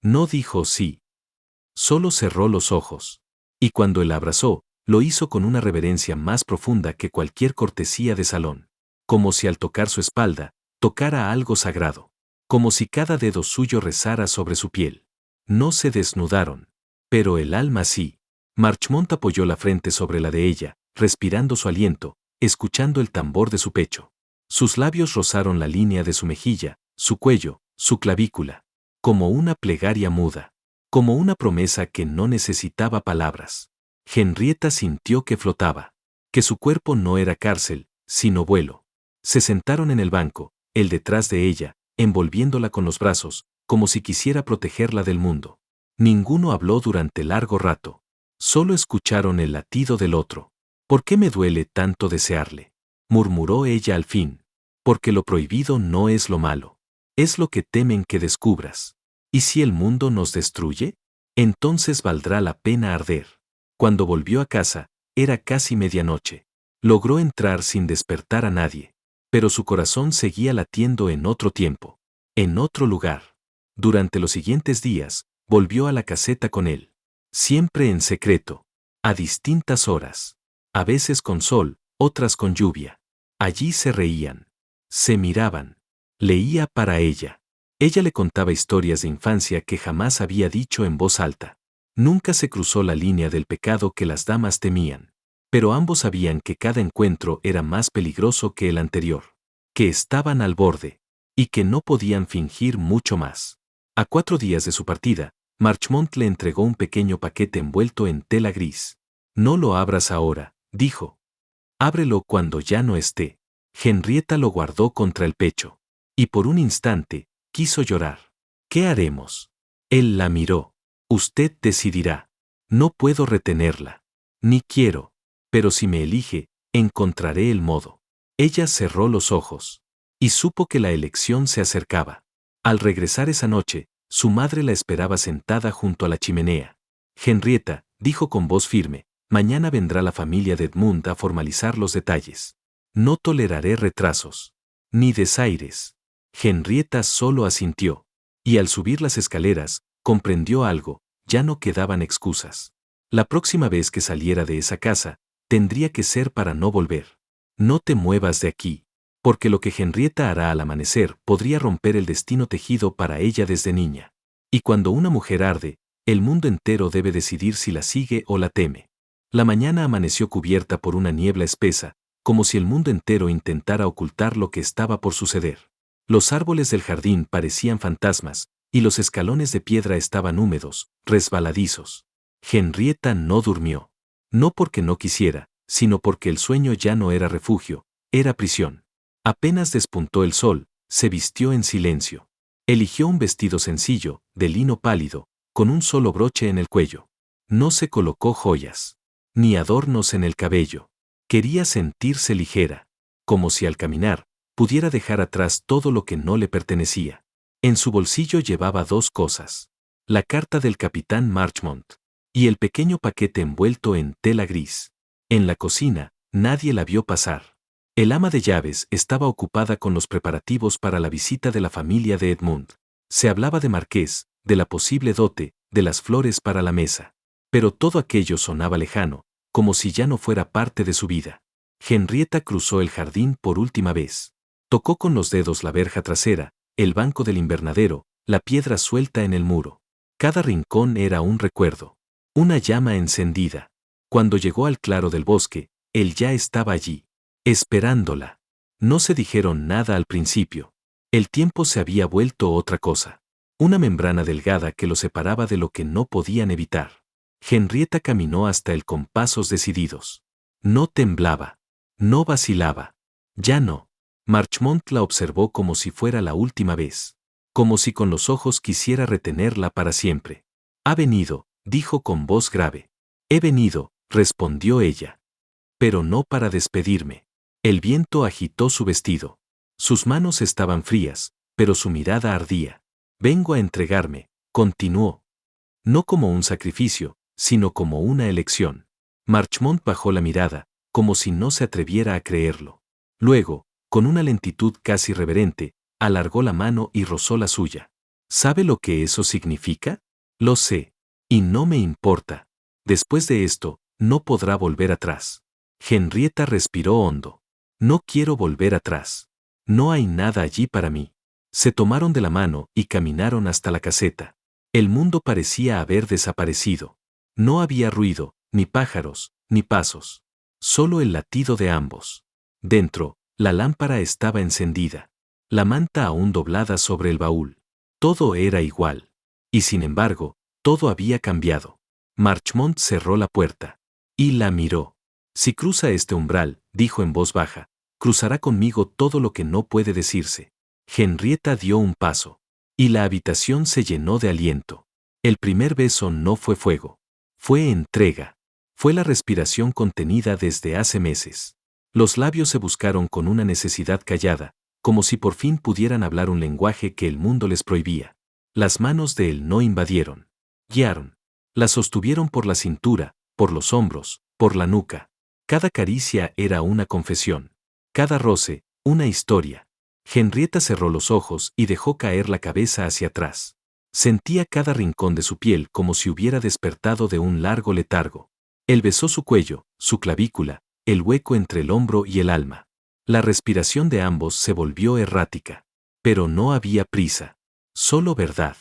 [SPEAKER 1] No dijo sí. Solo cerró los ojos. Y cuando él la abrazó, lo hizo con una reverencia más profunda que cualquier cortesía de salón. Como si al tocar su espalda, tocara algo sagrado. Como si cada dedo suyo rezara sobre su piel. No se desnudaron. Pero el alma sí. Marchmont apoyó la frente sobre la de ella, respirando su aliento, escuchando el tambor de su pecho. Sus labios rozaron la línea de su mejilla, su cuello, su clavícula. Como una plegaria muda. Como una promesa que no necesitaba palabras. Henrietta sintió que flotaba. Que su cuerpo no era cárcel, sino vuelo. Se sentaron en el banco, él detrás de ella, envolviéndola con los brazos, como si quisiera protegerla del mundo. Ninguno habló durante largo rato. Solo escucharon el latido del otro. ¿Por qué me duele tanto desearle? Murmuró ella al fin. Porque lo prohibido no es lo malo. Es lo que temen que descubras. ¿Y si el mundo nos destruye? Entonces valdrá la pena arder. Cuando volvió a casa, era casi medianoche. Logró entrar sin despertar a nadie. Pero su corazón seguía latiendo en otro tiempo. En otro lugar. Durante los siguientes días, volvió a la caseta con él. Siempre en secreto. A distintas horas. A veces con sol, otras con lluvia. Allí se reían. Se miraban. Leía para ella. Ella le contaba historias de infancia que jamás había dicho en voz alta. Nunca se cruzó la línea del pecado que las damas temían. Pero ambos sabían que cada encuentro era más peligroso que el anterior. Que estaban al borde. Y que no podían fingir mucho más. A 4 días de su partida, Marchmont le entregó un pequeño paquete envuelto en tela gris. No lo abras ahora, dijo. Ábrelo cuando ya no esté. Henrietta lo guardó contra el pecho. Y por un instante, quiso llorar. ¿Qué haremos? Él la miró. Usted decidirá. No puedo retenerla. Ni quiero. Pero si me elige, encontraré el modo. Ella cerró los ojos. Y supo que la elección se acercaba. Al regresar esa noche, su madre la esperaba sentada junto a la chimenea. Henrietta, dijo con voz firme, mañana vendrá la familia de Edmund a formalizar los detalles. No toleraré retrasos. Ni desaires. Henrietta solo asintió. Y al subir las escaleras, comprendió algo, ya no quedaban excusas. La próxima vez que saliera de esa casa, tendría que ser para no volver. No te muevas de aquí. Porque lo que Henrietta hará al amanecer podría romper el destino tejido para ella desde niña. Y cuando una mujer arde, el mundo entero debe decidir si la sigue o la teme. La mañana amaneció cubierta por una niebla espesa, como si el mundo entero intentara ocultar lo que estaba por suceder. Los árboles del jardín parecían fantasmas, y los escalones de piedra estaban húmedos, resbaladizos. Henrietta no durmió. No porque no quisiera, sino porque el sueño ya no era refugio, era prisión. Apenas despuntó el sol, se vistió en silencio. Eligió un vestido sencillo, de lino pálido, con un solo broche en el cuello. No se colocó joyas, ni adornos en el cabello. Quería sentirse ligera, como si al caminar, pudiera dejar atrás todo lo que no le pertenecía. En su bolsillo llevaba 2 cosas. La carta del capitán Marchmont. Y el pequeño paquete envuelto en tela gris. En la cocina, nadie la vio pasar. El ama de llaves estaba ocupada con los preparativos para la visita de la familia de Edmund. Se hablaba de marqués, de la posible dote, de las flores para la mesa. Pero todo aquello sonaba lejano, como si ya no fuera parte de su vida. Henrietta cruzó el jardín por última vez. Tocó con los dedos la verja trasera, el banco del invernadero, la piedra suelta en el muro. Cada rincón era un recuerdo. Una llama encendida. Cuando llegó al claro del bosque, Él ya estaba allí, esperándola. No se dijeron nada al principio. El tiempo se había vuelto otra cosa. Una membrana delgada que lo separaba de lo que no podían evitar. Henrietta caminó hasta él con pasos decididos. No temblaba. No vacilaba. Ya no. Marchmont la observó como si fuera la última vez. Como si con los ojos quisiera retenerla para siempre. Ha venido, dijo con voz grave. He venido, respondió ella. Pero no para despedirme. El viento agitó su vestido. Sus manos estaban frías, pero su mirada ardía. Vengo a entregarme, continuó. No como un sacrificio, sino como una elección. Marchmont bajó la mirada, como si no se atreviera a creerlo. Luego, con una lentitud casi reverente, alargó la mano y rozó la suya. ¿Sabe lo que eso significa? Lo sé. Y no me importa. Después de esto, no podrá volver atrás. Henrietta respiró hondo. No quiero volver atrás. No hay nada allí para mí. Se tomaron de la mano y caminaron hasta la caseta. El mundo parecía haber desaparecido. No había ruido, ni pájaros, ni pasos. Solo el latido de ambos. Dentro, la lámpara estaba encendida. La manta aún doblada sobre el baúl. Todo era igual. Y sin embargo, todo había cambiado. Marchmont cerró la puerta. Y la miró. Si cruza este umbral, dijo en voz baja, cruzará conmigo todo lo que no puede decirse. Henrietta dio un paso. Y la habitación se llenó de aliento. El primer beso no fue fuego. Fue entrega. Fue la respiración contenida desde hace meses. Los labios se buscaron con una necesidad callada, como si por fin pudieran hablar un lenguaje que el mundo les prohibía. Las manos de él no invadieron. Guiaron. La sostuvieron por la cintura, por los hombros, por la nuca. Cada caricia era una confesión. Cada roce, una historia. Henrietta cerró los ojos y dejó caer la cabeza hacia atrás. Sentía cada rincón de su piel como si hubiera despertado de un largo letargo. Él besó su cuello, su clavícula, el hueco entre el hombro y el alma. La respiración de ambos se volvió errática. Pero no había prisa. Solo verdad.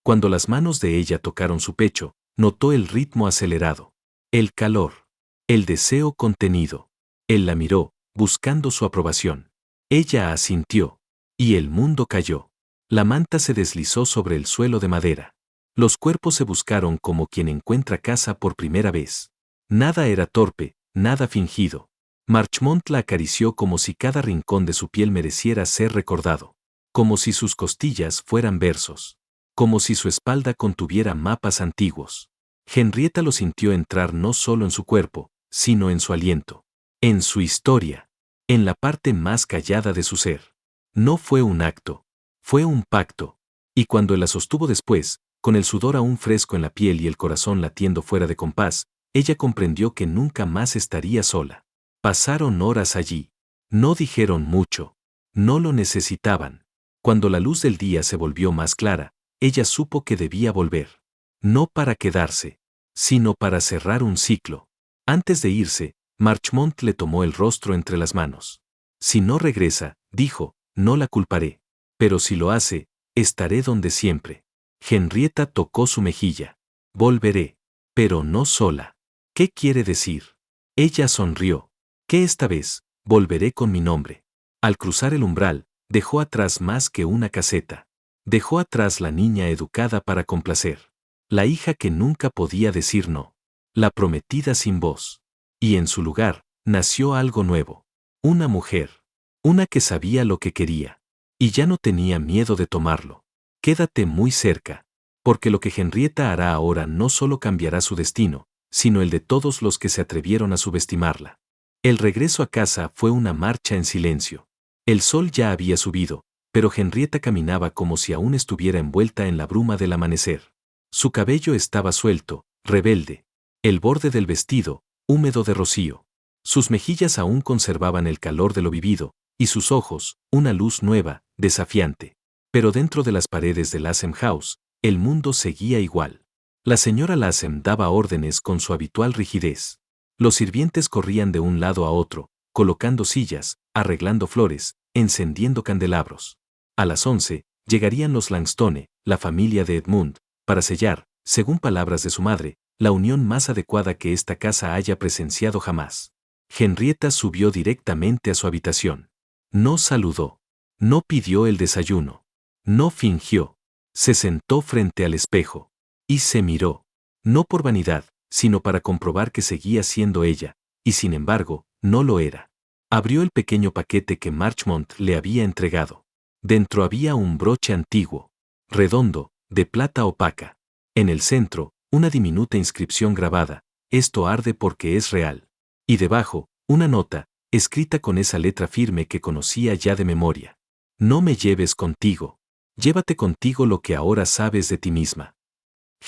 [SPEAKER 1] Cuando las manos de ella tocaron su pecho, notó el ritmo acelerado. El calor. El deseo contenido. Él la miró, buscando su aprobación. Ella asintió. Y el mundo cayó. La manta se deslizó sobre el suelo de madera. Los cuerpos se buscaron como quien encuentra casa por primera vez. Nada era torpe, nada fingido. Marchmont la acarició como si cada rincón de su piel mereciera ser recordado. Como si sus costillas fueran versos. Como si su espalda contuviera mapas antiguos. Henrietta lo sintió entrar no solo en su cuerpo, sino en su aliento. En su historia. En la parte más callada de su ser. No fue un acto. Fue un pacto. Y cuando él la sostuvo después, con el sudor aún fresco en la piel y el corazón latiendo fuera de compás, ella comprendió que nunca más estaría sola. Pasaron horas allí. No dijeron mucho. No lo necesitaban. Cuando la luz del día se volvió más clara, ella supo que debía volver. No para quedarse, sino para cerrar un ciclo. Antes de irse, Marchmont le tomó el rostro entre las manos. Si no regresa, dijo, no la culparé. Pero si lo hace, estaré donde siempre. Henrietta tocó su mejilla. Volveré. Pero no sola. ¿Qué quiere decir? Ella sonrió. ¿Qué esta vez? Volveré con mi nombre. Al cruzar el umbral, dejó atrás más que una caseta. Dejó atrás la niña educada para complacer. La hija que nunca podía decir no. La prometida sin voz. Y en su lugar, nació algo nuevo. Una mujer. Una que sabía lo que quería. Y ya no tenía miedo de tomarlo. Quédate muy cerca. Porque lo que Henrietta hará ahora no solo cambiará su destino, sino el de todos los que se atrevieron a subestimarla. El regreso a casa fue una marcha en silencio. El sol ya había subido, pero Henrietta caminaba como si aún estuviera envuelta en la bruma del amanecer. Su cabello estaba suelto, rebelde. El borde del vestido, húmedo de rocío. Sus mejillas aún conservaban el calor de lo vivido, y sus ojos, una luz nueva, desafiante. Pero dentro de las paredes de Lassem House, el mundo seguía igual. La señora Lassem daba órdenes con su habitual rigidez. Los sirvientes corrían de un lado a otro, colocando sillas, arreglando flores, encendiendo candelabros. A las 11, llegarían los Langstone, la familia de Edmund, para sellar, según palabras de su madre, la unión más adecuada que esta casa haya presenciado jamás. Henrietta subió directamente a su habitación. No saludó. No pidió el desayuno. No fingió. Se sentó frente al espejo. Y se miró. No por vanidad, sino para comprobar que seguía siendo ella, y sin embargo, no lo era. Abrió el pequeño paquete que Marchmont le había entregado. Dentro había un broche antiguo, redondo, de plata opaca. En el centro, una diminuta inscripción grabada: «Esto arde porque es real». Y debajo, una nota, escrita con esa letra firme que conocía ya de memoria: «No me lleves contigo. Llévate contigo lo que ahora sabes de ti misma».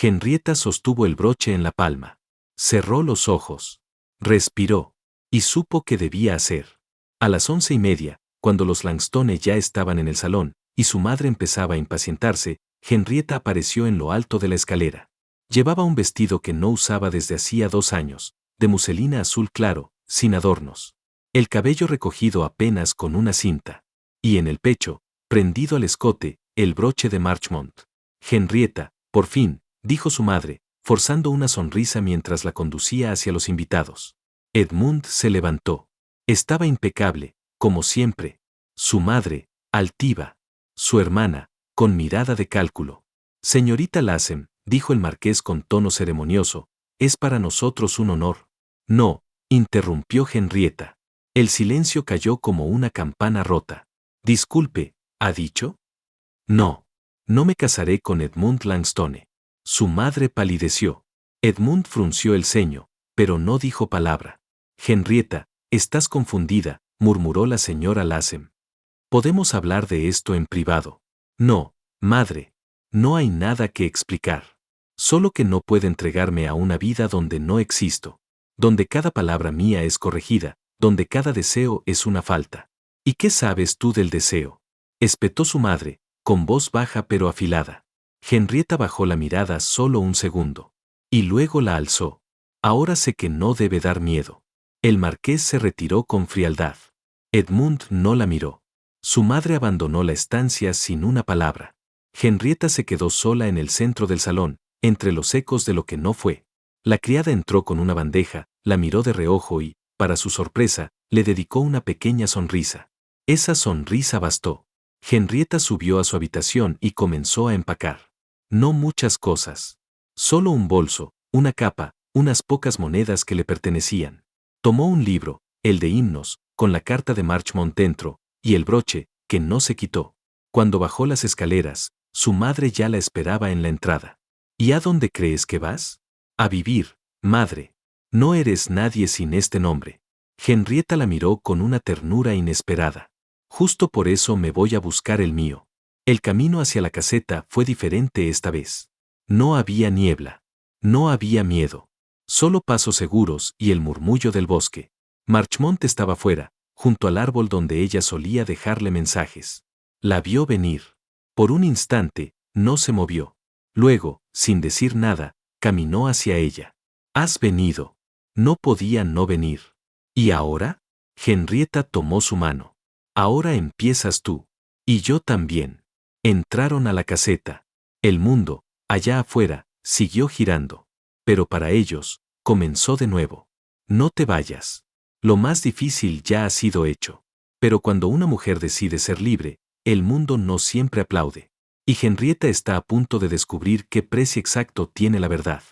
[SPEAKER 1] Henrietta sostuvo el broche en la palma. Cerró los ojos. Respiró. Y supo qué debía hacer. A las 11:30, cuando los Langstone ya estaban en el salón, y su madre empezaba a impacientarse, Henrietta apareció en lo alto de la escalera. Llevaba un vestido que no usaba desde hacía 2 años, de muselina azul claro, sin adornos. El cabello recogido apenas con una cinta. Y en el pecho, prendido al escote, el broche de Marchmont. «Henrietta, por fin», dijo su madre, forzando una sonrisa mientras la conducía hacia los invitados. Edmund se levantó. Estaba impecable, como siempre. Su madre, altiva. Su hermana, con mirada de cálculo. «Señorita Lassem», dijo el marqués con tono ceremonioso, «es para nosotros un honor». «No», interrumpió Henrietta. El silencio cayó como una campana rota. «Disculpe», ¿ha dicho? «No. No me casaré con Edmund Langstone». Su madre palideció. Edmund frunció el ceño, pero no dijo palabra. «Henrietta, estás confundida», murmuró la señora Lassem. «Podemos hablar de esto en privado». «No, madre. No hay nada que explicar. Solo que no puede entregarme a una vida donde no existo. Donde cada palabra mía es corregida, donde cada deseo es una falta». «¿Y qué sabes tú del deseo?», espetó su madre, con voz baja pero afilada. Henrietta bajó la mirada solo un segundo. Y luego la alzó. «Ahora sé que no debe dar miedo». El marqués se retiró con frialdad. Edmund no la miró. Su madre abandonó la estancia sin una palabra. Henrietta se quedó sola en el centro del salón, entre los ecos de lo que no fue. La criada entró con una bandeja, la miró de reojo y, para su sorpresa, le dedicó una pequeña sonrisa. Esa sonrisa bastó. Henrietta subió a su habitación y comenzó a empacar. No muchas cosas. Solo un bolso, una capa, unas pocas monedas que le pertenecían. Tomó un libro, el de himnos, con la carta de Marchmont dentro, y el broche, que no se quitó. Cuando bajó las escaleras, su madre ya la esperaba en la entrada. «¿Y a dónde crees que vas?». «A vivir, madre. No eres nadie sin este nombre». Henrietta la miró con una ternura inesperada. «Justo por eso me voy a buscar el mío». El camino hacia la caseta fue diferente esta vez. No había niebla. No había miedo. Solo pasos seguros y el murmullo del bosque. Marchmont estaba fuera, junto al árbol donde ella solía dejarle mensajes. La vio venir. Por un instante, no se movió. Luego, sin decir nada, caminó hacia ella. «Has venido». No podía no venir. «¿Y ahora?». Henrietta tomó su mano. «Ahora empiezas tú. Y yo también». Entraron a la caseta. El mundo, allá afuera, siguió girando. Pero para ellos, comenzó de nuevo. «No te vayas. Lo más difícil ya ha sido hecho». Pero cuando una mujer decide ser libre, el mundo no siempre aplaude. Y Henrietta está a punto de descubrir qué precio exacto tiene la verdad.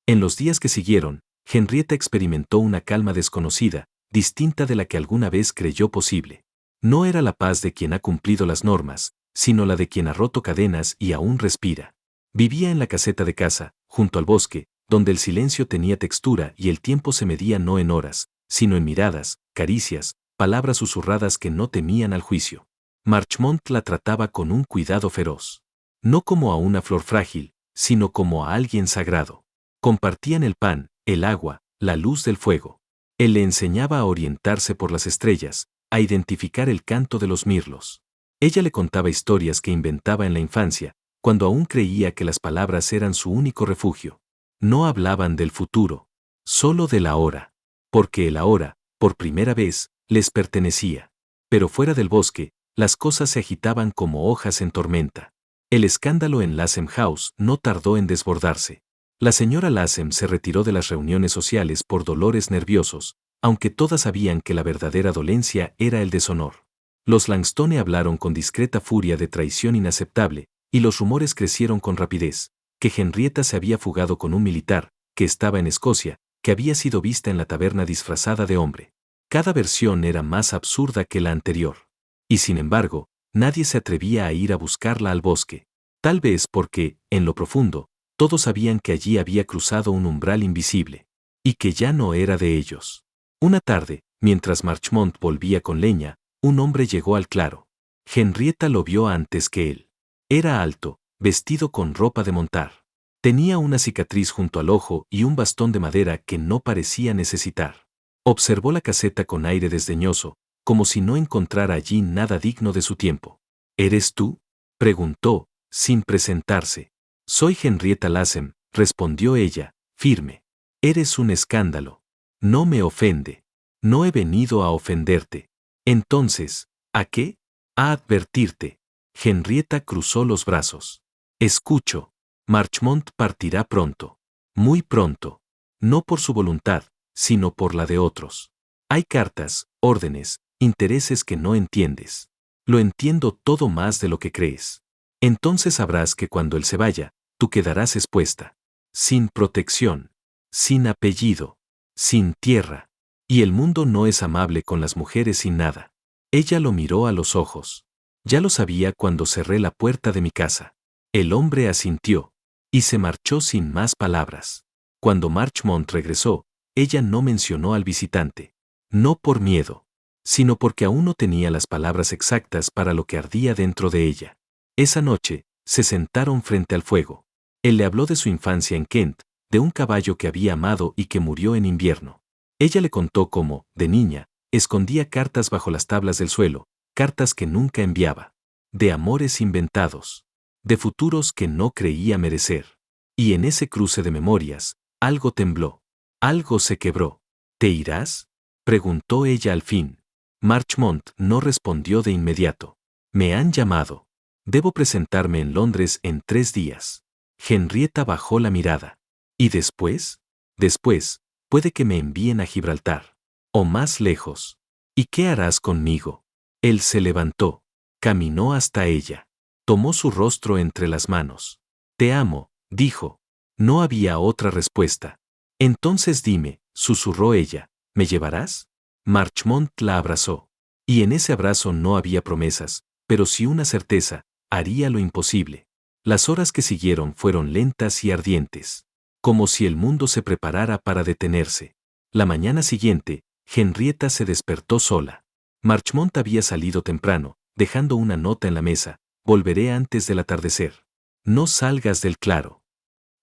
[SPEAKER 1] En los días que siguieron, Henrietta experimentó una calma desconocida, distinta de la que alguna vez creyó posible. No era la paz de quien ha cumplido las normas, sino la de quien ha roto cadenas y aún respira. Vivía en la caseta de casa, junto al bosque, donde el silencio tenía textura y el tiempo se medía no en horas, sino en miradas, caricias, palabras susurradas que no temían al juicio. Marchmont la trataba con un cuidado feroz. No como a una flor frágil, sino como a alguien sagrado. Compartían el pan, el agua, la luz del fuego. Él le enseñaba a orientarse por las estrellas, a identificar el canto de los mirlos. Ella le contaba historias que inventaba en la infancia, cuando aún creía que las palabras eran su único refugio. No hablaban del futuro, solo del ahora. Porque el ahora, por primera vez, les pertenecía. Pero fuera del bosque, las cosas se agitaban como hojas en tormenta. El escándalo en Lassem House no tardó en desbordarse. La señora Lassem se retiró de las reuniones sociales por dolores nerviosos, aunque todas sabían que la verdadera dolencia era el deshonor. Los Langstone hablaron con discreta furia de traición inaceptable, y los rumores crecieron con rapidez, que Henrietta se había fugado con un militar, que estaba en Escocia, que había sido vista en la taberna disfrazada de hombre. Cada versión era más absurda que la anterior. Y sin embargo, nadie se atrevía a ir a buscarla al bosque. Tal vez porque, en lo profundo, todos sabían que allí había cruzado un umbral invisible, y que ya no era de ellos. Una tarde, mientras Marchmont volvía con leña, un hombre llegó al claro. Henrietta lo vio antes que él. Era alto, vestido con ropa de montar. Tenía una cicatriz junto al ojo y un bastón de madera que no parecía necesitar. Observó la caseta con aire desdeñoso, como si no encontrara allí nada digno de su tiempo. ¿Eres tú?, preguntó, sin presentarse. Soy Henrietta Lassem, respondió ella, firme. Eres un escándalo. No me ofende. No he venido a ofenderte. Entonces, ¿a qué? A advertirte. Henrietta cruzó los brazos. Escucho. Marchmont partirá pronto. Muy pronto. No por su voluntad, sino por la de otros. Hay cartas, órdenes, intereses que no entiendes. Lo entiendo todo más de lo que crees. Entonces sabrás que cuando él se vaya, tú quedarás expuesta. Sin protección. Sin apellido. Sin tierra. Y el mundo no es amable con las mujeres sin nada. Ella lo miró a los ojos. Ya lo sabía cuando cerré la puerta de mi casa. El hombre asintió. Y se marchó sin más palabras. Cuando Marchmont regresó, ella no mencionó al visitante. No por miedo, sino porque aún no tenía las palabras exactas para lo que ardía dentro de ella. Esa noche, se sentaron frente al fuego. Él le habló de su infancia en Kent, de un caballo que había amado y que murió en invierno. Ella le contó cómo, de niña, escondía cartas bajo las tablas del suelo, cartas que nunca enviaba. De amores inventados. De futuros que no creía merecer. Y en ese cruce de memorias, algo tembló. Algo se quebró. ¿Te irás?, preguntó ella al fin. Marchmont no respondió de inmediato. Me han llamado. Debo presentarme en Londres en 3 días. Henrietta bajó la mirada. ¿Y después? Después, puede que me envíen a Gibraltar. O más lejos. ¿Y qué harás conmigo? Él se levantó. Caminó hasta ella. Tomó su rostro entre las manos. Te amo, dijo. No había otra respuesta. Entonces dime, susurró ella, ¿me llevarás? Marchmont la abrazó. Y en ese abrazo no había promesas, pero sí una certeza, haría lo imposible. Las horas que siguieron fueron lentas y ardientes. Como si el mundo se preparara para detenerse. La mañana siguiente, Henrietta se despertó sola. Marchmont había salido temprano, dejando una nota en la mesa. Volveré antes del atardecer. No salgas del claro.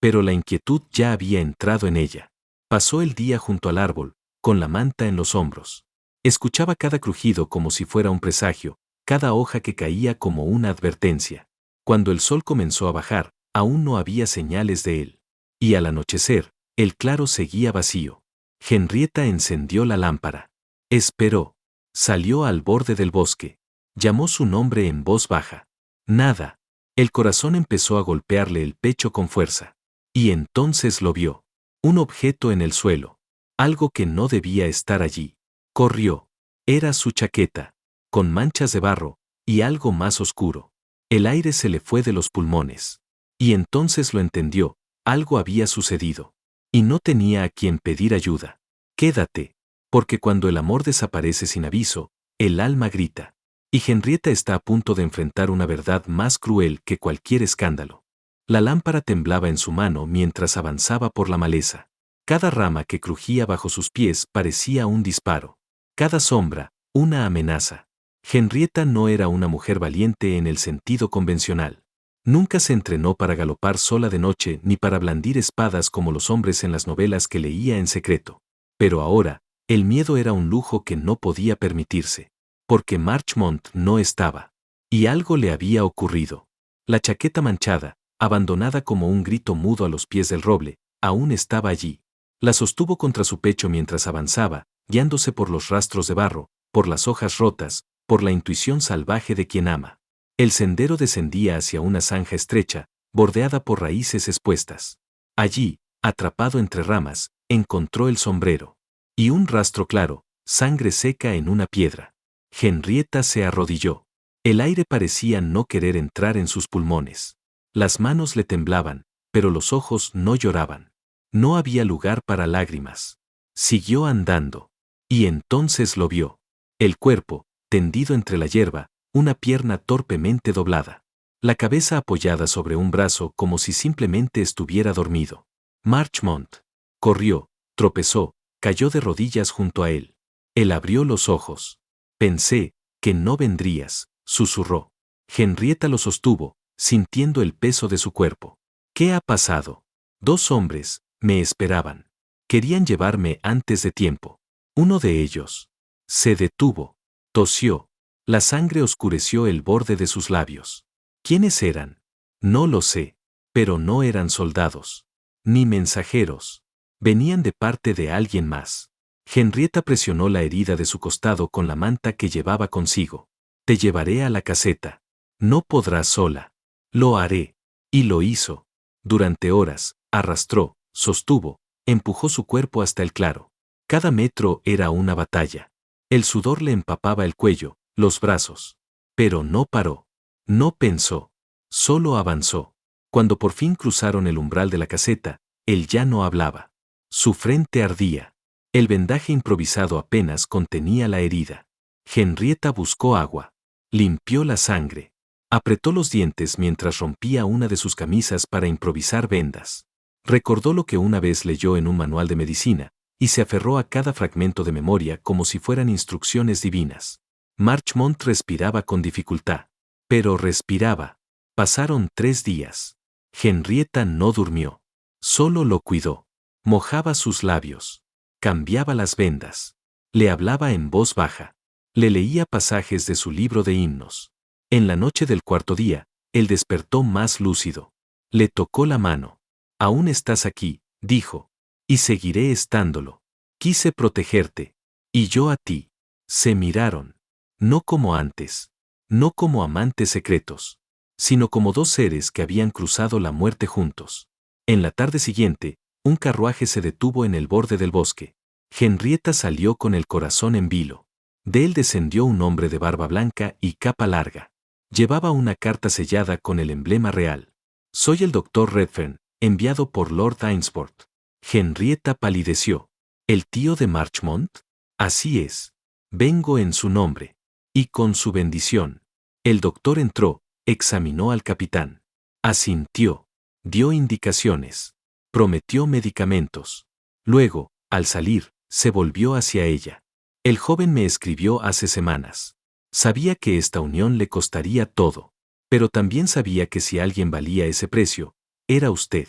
[SPEAKER 1] Pero la inquietud ya había entrado en ella. Pasó el día junto al árbol, con la manta en los hombros. Escuchaba cada crujido como si fuera un presagio, cada hoja que caía como una advertencia. Cuando el sol comenzó a bajar, aún no había señales de él. Y al anochecer, el claro seguía vacío. Henrietta encendió la lámpara. Esperó. Salió al borde del bosque. Llamó su nombre en voz baja. Nada. El corazón empezó a golpearle el pecho con fuerza. Y entonces lo vio. Un objeto en el suelo. Algo que no debía estar allí. Corrió. Era su chaqueta. Con manchas de barro, y algo más oscuro. El aire se le fue de los pulmones. Y entonces lo entendió. Algo había sucedido. Y no tenía a quien pedir ayuda. Quédate. Porque cuando el amor desaparece sin aviso, el alma grita. Y Henrietta está a punto de enfrentar una verdad más cruel que cualquier escándalo. La lámpara temblaba en su mano mientras avanzaba por la maleza. Cada rama que crujía bajo sus pies parecía un disparo. Cada sombra, una amenaza. Henrietta no era una mujer valiente en el sentido convencional. Nunca se entrenó para galopar sola de noche ni para blandir espadas como los hombres en las novelas que leía en secreto. Pero ahora, el miedo era un lujo que no podía permitirse. Porque Marchmont no estaba. Y algo le había ocurrido. La chaqueta manchada, abandonada como un grito mudo a los pies del roble, aún estaba allí. La sostuvo contra su pecho mientras avanzaba, guiándose por los rastros de barro, por las hojas rotas, por la intuición salvaje de quien ama. El sendero descendía hacia una zanja estrecha, bordeada por raíces expuestas. Allí, atrapado entre ramas, encontró el sombrero. Y un rastro claro, sangre seca en una piedra. Henrietta se arrodilló. El aire parecía no querer entrar en sus pulmones. Las manos le temblaban, pero los ojos no lloraban. No había lugar para lágrimas. Siguió andando. Y entonces lo vio. El cuerpo, tendido entre la hierba, una pierna torpemente doblada. La cabeza apoyada sobre un brazo como si simplemente estuviera dormido. Marchmont. Corrió, tropezó, cayó de rodillas junto a él. Él abrió los ojos. Pensé que no vendrías, susurró. Henrietta lo sostuvo, sintiendo el peso de su cuerpo. ¿Qué ha pasado? 2 hombres me esperaban. Querían llevarme antes de tiempo. Uno de ellos se detuvo, tosió. La sangre oscureció el borde de sus labios. ¿Quiénes eran? No lo sé, pero no eran soldados, ni mensajeros. Venían de parte de alguien más. Henrietta presionó la herida de su costado con la manta que llevaba consigo. Te llevaré a la caseta. No podrás sola. Lo haré. Y lo hizo. Durante horas, arrastró, sostuvo, empujó su cuerpo hasta el claro. Cada metro era una batalla. El sudor le empapaba el cuello, los brazos. Pero no paró. No pensó. Solo avanzó. Cuando por fin cruzaron el umbral de la caseta, él ya no hablaba. Su frente ardía. El vendaje improvisado apenas contenía la herida. Henrietta buscó agua. Limpió la sangre. Apretó los dientes mientras rompía una de sus camisas para improvisar vendas. Recordó lo que una vez leyó en un manual de medicina, y se aferró a cada fragmento de memoria como si fueran instrucciones divinas. Marchmont respiraba con dificultad. Pero respiraba. Pasaron 3 días. Henrietta no durmió. Solo lo cuidó. Mojaba sus labios. Cambiaba las vendas. Le hablaba en voz baja. Le leía pasajes de su libro de himnos. En la noche del 4.º día, él despertó más lúcido. Le tocó la mano. Aún estás aquí, dijo. Y seguiré estándolo. Quise protegerte. Y yo a ti. Se miraron. No como antes. No como amantes secretos. Sino como 2 seres que habían cruzado la muerte juntos. En la tarde siguiente, un carruaje se detuvo en el borde del bosque. Henrietta salió con el corazón en vilo. De él descendió un hombre de barba blanca y capa larga. Llevaba una carta sellada con el emblema real. Soy el doctor Redfern, enviado por Lord Aynsport. Henrietta palideció. ¿El tío de Marchmont? Así es. Vengo en su nombre. Y con su bendición. El doctor entró, examinó al capitán. Asintió. Dio indicaciones. Prometió medicamentos. Luego, al salir, se volvió hacia ella. El joven me escribió hace semanas. Sabía que esta unión le costaría todo. Pero también sabía que si alguien valía ese precio, era usted.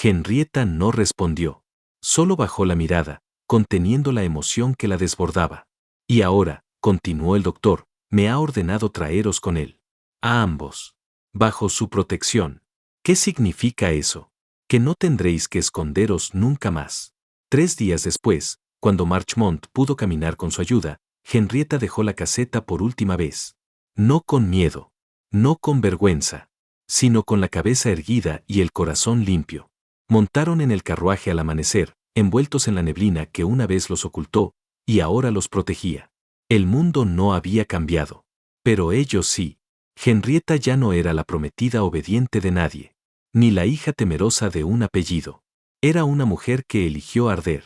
[SPEAKER 1] Henrietta no respondió. Solo bajó la mirada, conteniendo la emoción que la desbordaba. Y ahora, continuó el doctor, me ha ordenado traeros con él. A ambos. Bajo su protección. ¿Qué significa eso? Que no tendréis que esconderos nunca más. 3 días después, cuando Marchmont pudo caminar con su ayuda, Henrietta dejó la caseta por última vez. No con miedo. No con vergüenza. Sino con la cabeza erguida y el corazón limpio. Montaron en el carruaje al amanecer, envueltos en la neblina que una vez los ocultó, y ahora los protegía. El mundo no había cambiado. Pero ellos sí. Henrietta ya no era la prometida obediente de nadie, ni la hija temerosa de un apellido. Era una mujer que eligió arder.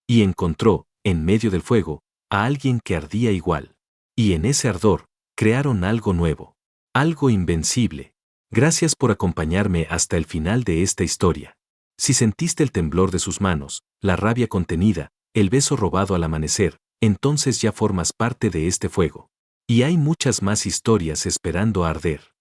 [SPEAKER 1] Y encontró, en medio del fuego, a alguien que ardía igual. Y en ese ardor, crearon algo nuevo. Algo invencible. Gracias por acompañarme hasta el final de esta historia. Si sentiste el temblor de sus manos, la rabia contenida, el beso robado al amanecer, entonces ya formas parte de este fuego. Y hay muchas más historias esperando a arder.